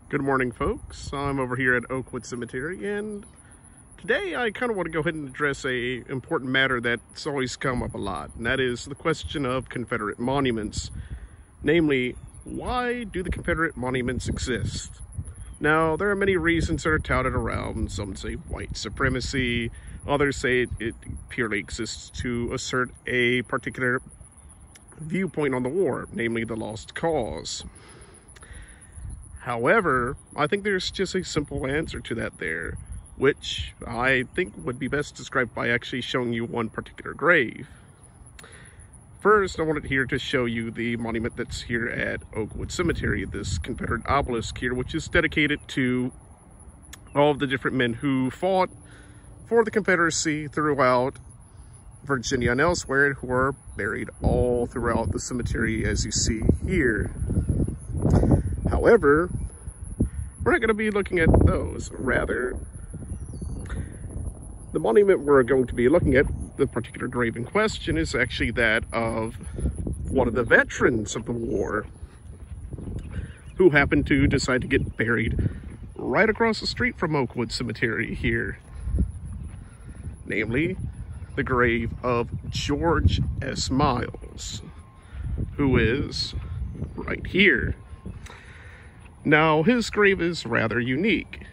Good morning, folks. I'm over here at Oakwood Cemetery, and today I kind of want to go ahead and address a important matter that's always come up a lot, and that is the question of Confederate monuments. Namely, why do the Confederate monuments exist? Now, there are many reasons that are touted around. Some say white supremacy, others say it purely exists to assert a particular viewpoint on the war, namely the lost cause. However, I think there's just a simple answer to that there, which I think would be best described by actually showing you one particular grave. First, I wanted here to show you the monument that's here at Oakwood Cemetery, this Confederate obelisk here, which is dedicated to all of the different men who fought for the Confederacy throughout Virginia and elsewhere, who are buried all throughout the cemetery as you see here. However, we're not going to be looking at those. Rather, the monument we're going to be looking at, the particular grave in question, is actually that of one of the veterans of the war who happened to decide to get buried right across the street from Oakwood Cemetery here. Namely, the grave of George S. Miles, who is right here. Now, his grave is rather unique.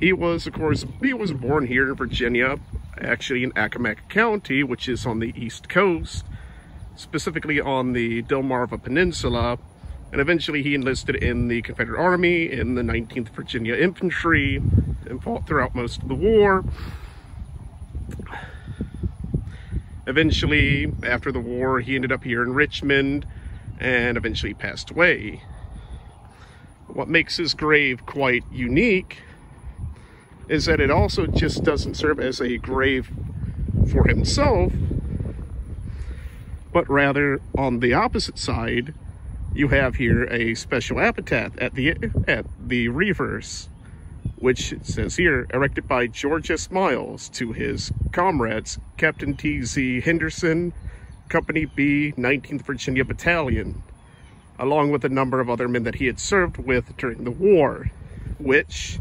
He was born here in Virginia, actually in Accomack County, which is on the East Coast, specifically on the Delmarva Peninsula, and eventually he enlisted in the Confederate Army in the 19th Virginia Infantry and fought throughout most of the war. Eventually, after the war, he ended up here in Richmond and eventually passed away. What makes his grave quite unique is that it also just doesn't serve as a grave for himself, but rather on the opposite side, you have here a special epitaph at the reverse, which says here, erected by George S. Miles to his comrades, Captain T.Z. Henderson, Company B, 19th Virginia Battalion, along with a number of other men that he had served with during the war, which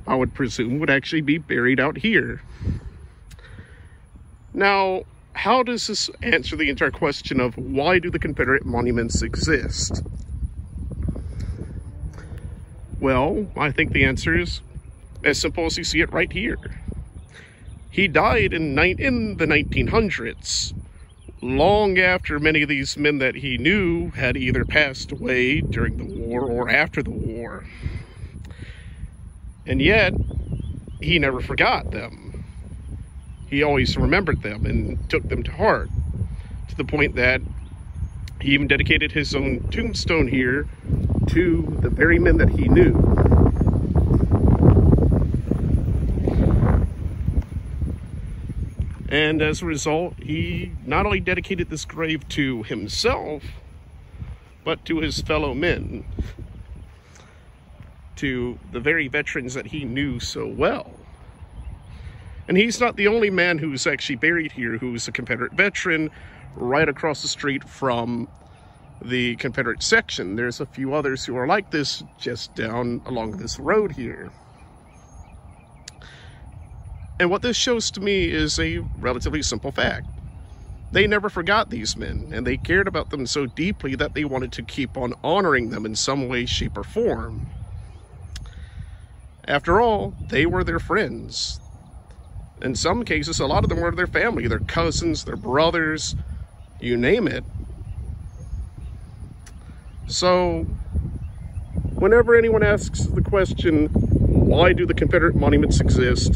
I would presume would actually be buried out here. Now, how does this answer the entire question of why do the Confederate monuments exist? Well, I think the answer is as simple as you see it right here. He died in the 1900s, long after many of these men that he knew had either passed away during the war or after the war. And yet, he never forgot them. He always remembered them and took them to heart, to the point that he even dedicated his own tombstone here to the very men that he knew. And as a result, he not only dedicated this grave to himself, but to his fellow men, to the very veterans that he knew so well. And he's not the only man who's actually buried here who's a Confederate veteran right across the street from the Confederate section. There's a few others who are like this just down along this road here. And what this shows to me is a relatively simple fact. They never forgot these men, and they cared about them so deeply that they wanted to keep on honoring them in some way, shape, or form. After all, they were their friends. In some cases, a lot of them were their family, their cousins, their brothers, you name it. So, whenever anyone asks the question, why do the Confederate monuments exist?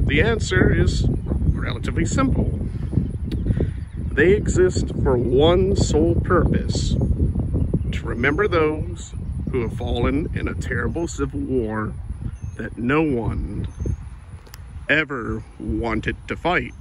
The answer is relatively simple. They exist for one sole purpose: to remember those who have fallen in a terrible civil war that no one ever wanted to fight.